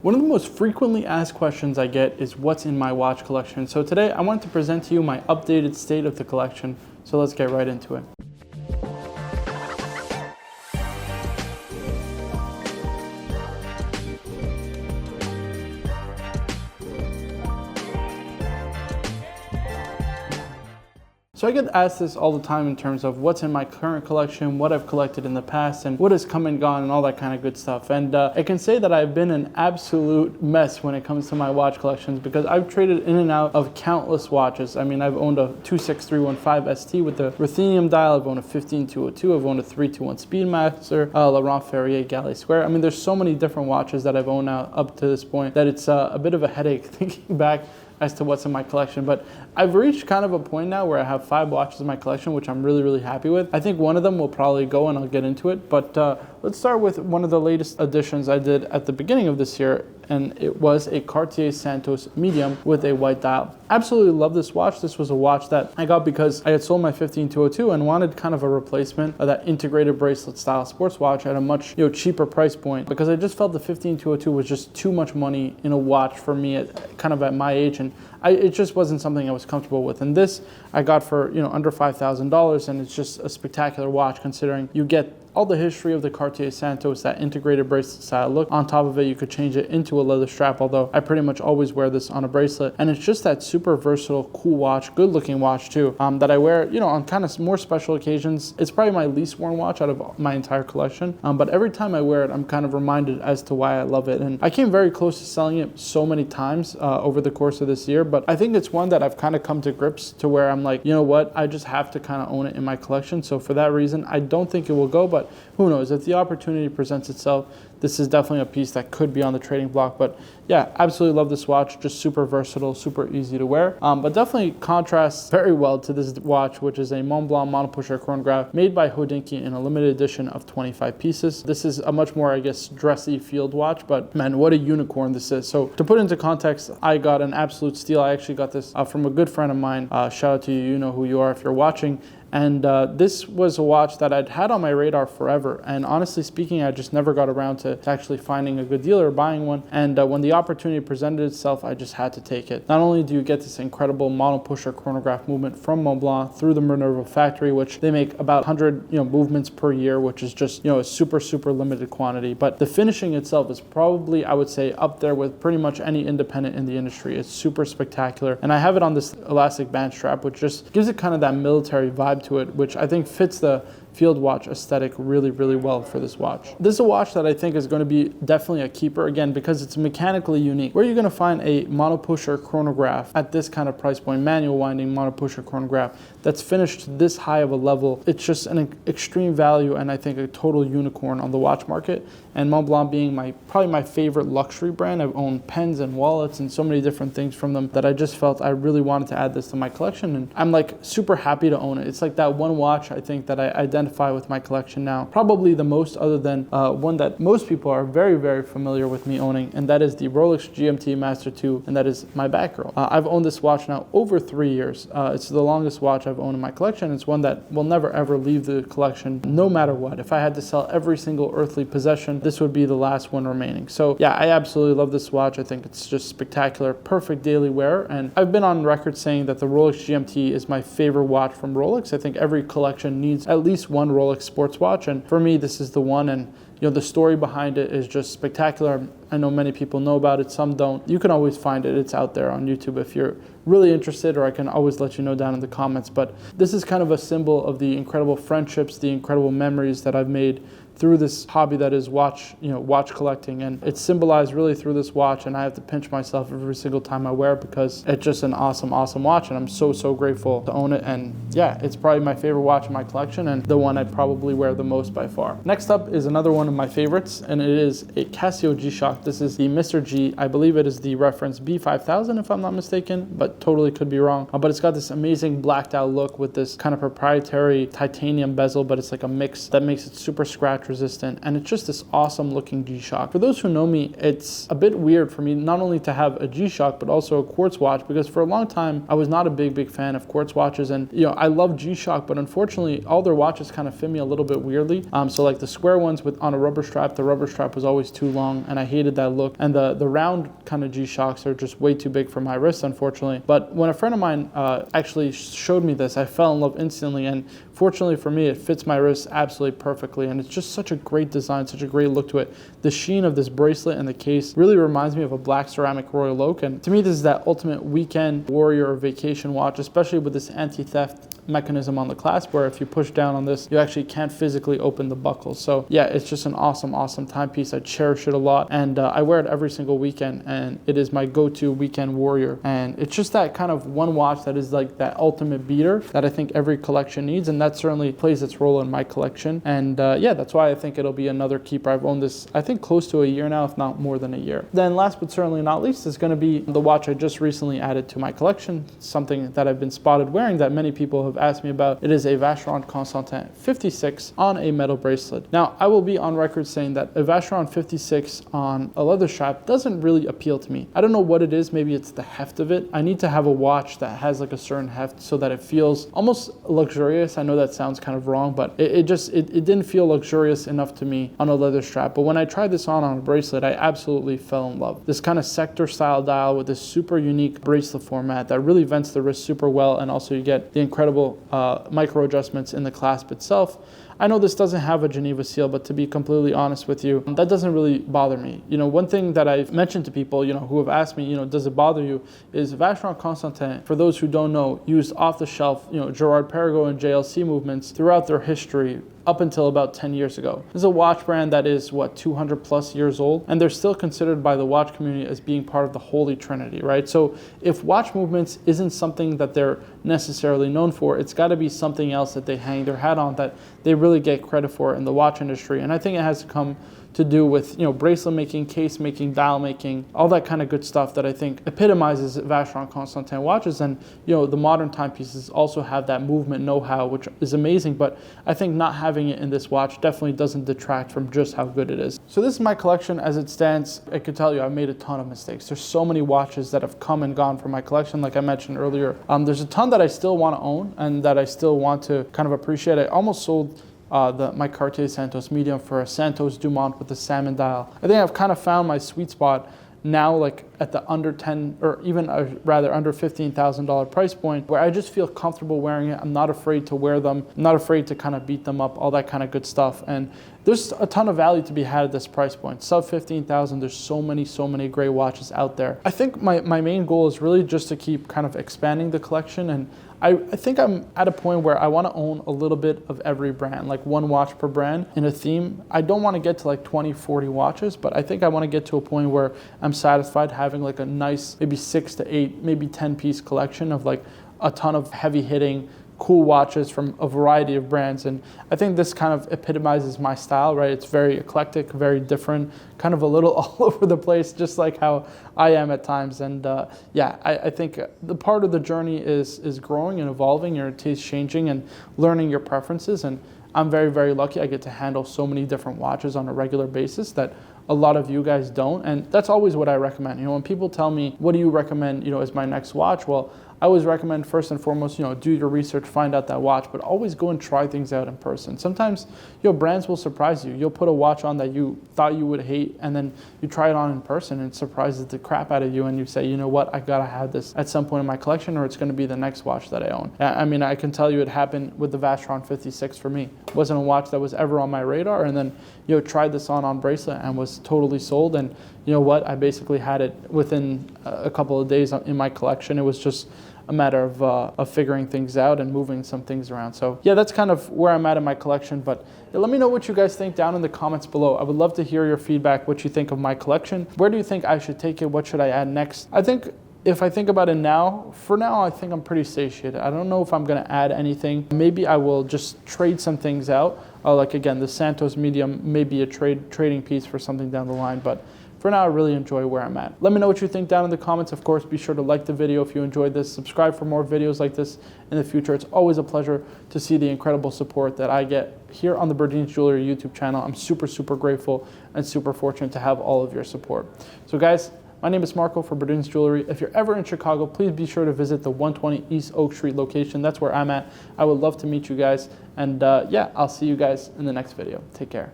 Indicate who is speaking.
Speaker 1: One of the most frequently asked questions I get is what's in my watch collection. So today I want to present to you my updated state of the collection. So let's get right into it. So I get asked this all the time in terms of what's in my current collection, what I've collected in the past, and what has come and gone and all that kind of good stuff. And I can say that I've been an absolute mess when it comes to my watch collections because I've traded in and out of countless watches. I mean, I've owned a 26315 ST with the ruthenium dial, I've owned a 15202, I've owned a 321 Speedmaster, Laurent Ferrier Galley Square. I mean, there's so many different watches that I've owned now up to this point that it's a bit of a headache thinking back as to what's in my collection. But I've reached kind of a point now where I have 5 watches in my collection, which I'm really, really happy with. I think one of them will probably go and I'll get into it. But let's start with one of the latest additions I did at the beginning of this year, and it was a Cartier Santos medium with a white dial. Absolutely love this watch. This was a watch that I got because I had sold my 15202 and wanted kind of a replacement of that integrated bracelet style sports watch at a much cheaper price point, because I just felt the 15202 was just too much money in a watch for me at my age, and it just wasn't something I was comfortable with. And this I got for under $5,000, and it's just a spectacular watch considering you get all the history of the Cartier Santos, that integrated bracelet style look. On top of it, you could change it into a leather strap, although I pretty much always wear this on a bracelet. And it's just that super versatile, cool watch, good looking watch too, that I wear, on kind of more special occasions. It's probably my least worn watch out of my entire collection. But every time I wear it, I'm kind of reminded as to why I love it. And I came very close to selling it so many times over the course of this year, but I think it's one that I've kind of come to grips to where I'm like, you know what, I just have to kind of own it in my collection. So for that reason, I don't think it will go, but who knows? If the opportunity presents itself, this is definitely a piece that could be on the trading block. But yeah, absolutely love this watch. Just super versatile, super easy to wear. But definitely contrasts very well to this watch, which is a Montblanc monopusher chronograph made by Hodinkee in a limited edition of 25 pieces. This is a much more, dressy field watch, but man, what a unicorn this is. So to put into context, I got an absolute steal. I actually got this from a good friend of mine. Shout out to you. You know who you are if you're watching. And this was a watch that I'd had on my radar forever. And honestly speaking, I just never got around to actually finding a good deal or buying one. And when the opportunity presented itself, I just had to take it. Not only do you get this incredible monopusher chronograph movement from Montblanc through the Minerva factory, which they make about 100 movements per year, which is just a super, super limited quantity. But the finishing itself is probably, I would say, up there with pretty much any independent in the industry. It's super spectacular. And I have it on this elastic band strap, which just gives it kind of that military vibe to it, which I think fits the field watch aesthetic really, really well for this watch. This is a watch that I think is going to be definitely a keeper, again, because it's mechanically unique. Where are you going to find a monopusher chronograph at this kind of price point, manual winding monopusher chronograph that's finished this high of a level? It's just an extreme value, and I think a total unicorn on the watch market. And Montblanc being probably my favorite luxury brand. I've owned pens and wallets and so many different things from them that I just felt I really wanted to add this to my collection, and I'm super happy to own it. It's like that one watch I think that I identify with my collection now, probably the most, other than one that most people are very, very familiar with me owning, and that is the Rolex GMT Master 2, and that is my Batgirl. I've owned this watch now over 3 years. It's the longest watch I've owned in my collection. It's one that will never ever leave the collection, no matter what. If I had to sell every single earthly possession, this would be the last one remaining. So yeah, I absolutely love this watch. I think it's just spectacular, perfect daily wear, and I've been on record saying that the Rolex GMT is my favorite watch from Rolex. I think every collection needs at least one Rolex sports watch, and for me this is the one. And the story behind it is just spectacular. I know many people know about it, some don't. You can always find it. It's out there on YouTube if you're really interested, or I can always let you know down in the comments. But this is kind of a symbol of the incredible friendships, the incredible memories that I've made through this hobby that is watch collecting, and it's symbolized really through this watch. And I have to pinch myself every single time I wear it because it's just an awesome, awesome watch, and I'm so, so grateful to own it. And yeah, it's probably my favorite watch in my collection and the one I'd probably wear the most by far. Next up is another one of my favorites, and it is a Casio GShock. This is the Mr. G. I believe it is the reference B5000 if I'm not mistaken, but totally could be wrong. But it's got this amazing blacked out look with this kind of proprietary titanium bezel, but it's like a mix that makes it super scratch resistant, and it's just this awesome looking G-Shock. For those who know me, it's a bit weird for me not only to have a G-Shock but also a quartz watch, because for a long time I was not a big fan of quartz watches, and I love G-Shock, but unfortunately all their watches kind of fit me a little bit weirdly. So like the square ones on a rubber strap, the rubber strap was always too long and I hated hated that look. And the round kind of G-Shocks are just way too big for my wrist, unfortunately. But when a friend of mine actually showed me this, I fell in love instantly. And fortunately for me, it fits my wrist absolutely perfectly. And it's just such a great design, such a great look to it. The sheen of this bracelet and the case really reminds me of a black ceramic royal oak. And to me, this is that ultimate weekend warrior or vacation watch, especially with this anti-theft mechanism on the clasp, where if you push down on this, you actually can't physically open the buckle. So yeah, it's just an awesome timepiece. I cherish it a lot, and I wear it every single weekend, and it is my go-to weekend warrior. And it's just that kind of one watch that is like that ultimate beater that I think every collection needs, and that certainly plays its role in my collection. And yeah, that's why I think it'll be another keeper. I've owned this, I think, close to a year now, if not more than a year. Then last but certainly not least is going to be the watch I just recently added to my collection, something that I've been spotted wearing that many people have asked me about. It is a Vashon Constant 56 on a metal bracelet. Now, I will be on record saying that a Vashon 56 on a leather strap doesn't really appeal to me. I don't know what it is. Maybe it's the heft of it. I need to have a watch that has like a certain heft so that it feels almost luxurious. I know that sounds kind of wrong, but it didn't feel luxurious enough to me on a leather strap. But when I tried this on a bracelet, I absolutely fell in love. This kind of sector style dial with this super unique bracelet format that really vents the wrist super well, and also you get the incredible micro adjustments in the clasp itself. I know this doesn't have a Geneva seal, but to be completely honest with you, that doesn't really bother me. You know, one thing that I've mentioned to people, you know, who have asked me, you know, does it bother you, is Vashon Constant, for those who don't know, used off-the-shelf, you know, Gerard Perregaux and JLC movements throughout their history up until about 10 years ago. This is a watch brand that is, what, 200 plus years old, and they're still considered by the watch community as being part of the Holy Trinity, right? So if watch movements isn't something that they're necessarily known for, it's got to be something else that they hang their hat on that they really get credit for in the watch industry. And I think it has to come to do with, you know, bracelet making, case making, dial making, all that kind of good stuff that I think epitomizes Vashon Constant watches. And, you know, the modern timepieces also have that movement know-how, which is amazing, but I think not having it in this watch definitely doesn't detract from just how good it is. So this is my collection as it stands. I could tell you I've made a ton of mistakes. There's so many watches that have come and gone from my collection, like I mentioned earlier. There's a ton that I still want to own and that I still want to kind of appreciate. I almost sold my Cartier Santos medium for a Santos Dumont with the salmon dial. I think I've kind of found my sweet spot now, like at the under 10 or even rather under $15,000 price point, where I just feel comfortable wearing it. I'm not afraid to wear them. I'm not afraid to kind of beat them up, all that kind of good stuff. And there's a ton of value to be had at this price point. Sub 15,000, there's so many great watches out there. I think my main goal is really just to keep kind of expanding the collection, and I think I'm at a point where I want to own a little bit of every brand, like one watch per brand in a theme. I don't want to get to like 20, 40 watches, but I think I want to get to a point where I'm satisfied having like a nice, maybe 6 to 8, maybe 10 piece collection of like a ton of heavy hitting, cool watches from a variety of brands. And I think this kind of epitomizes my style, right? It's very eclectic, very different, kind of a little all over the place, just like how I am at times. And yeah, I think the part of the journey is growing and evolving, your taste changing and learning your preferences. And I'm very lucky I get to handle so many different watches on a regular basis that a lot of you guys don't. And that's always what I recommend. You know, when people tell me, what do you recommend, you know, as my next watch? Well, I always recommend first and foremost, you know, do your research, find out that watch, but always go and try things out in person. Sometimes, you know, brands will surprise you. You'll put a watch on that you thought you would hate, and then you try it on in person and it surprises the crap out of you, and you say, you know what, I gotta have this at some point in my collection, or it's gonna be the next watch that I own. I mean, I can tell you it happened with the Vashon 56 for me. It wasn't a watch that was ever on my radar, and then, you know, tried this on bracelet and was totally sold. And you know what, I basically had it within a couple of days in my collection. It was just a matter of figuring things out and moving some things around. So yeah, that's kind of where I'm at in my collection. But yeah, let me know what you guys think down in the comments below. I would love to hear your feedback, what you think of my collection. Where do you think I should take it? What should I add next? I think if I think about it now, for now, I think I'm pretty satiated. I don't know if I'm gonna add anything. Maybe I will just trade some things out. Like again, the Santos medium may be a trading piece for something down the line, but for now, I really enjoy where I'm at. Let me know what you think down in the comments. Of course, be sure to like the video if you enjoyed this. Subscribe for more videos like this in the future. It's always a pleasure to see the incredible support that I get here on the Berdines Jewelry YouTube channel. I'm super grateful and super fortunate to have all of your support. So guys, my name is Marco for Berdines Jewelry. If you're ever in Chicago, please be sure to visit the 120 East Oak Street location. That's where I'm at. I would love to meet you guys. And yeah, I'll see you guys in the next video. Take care.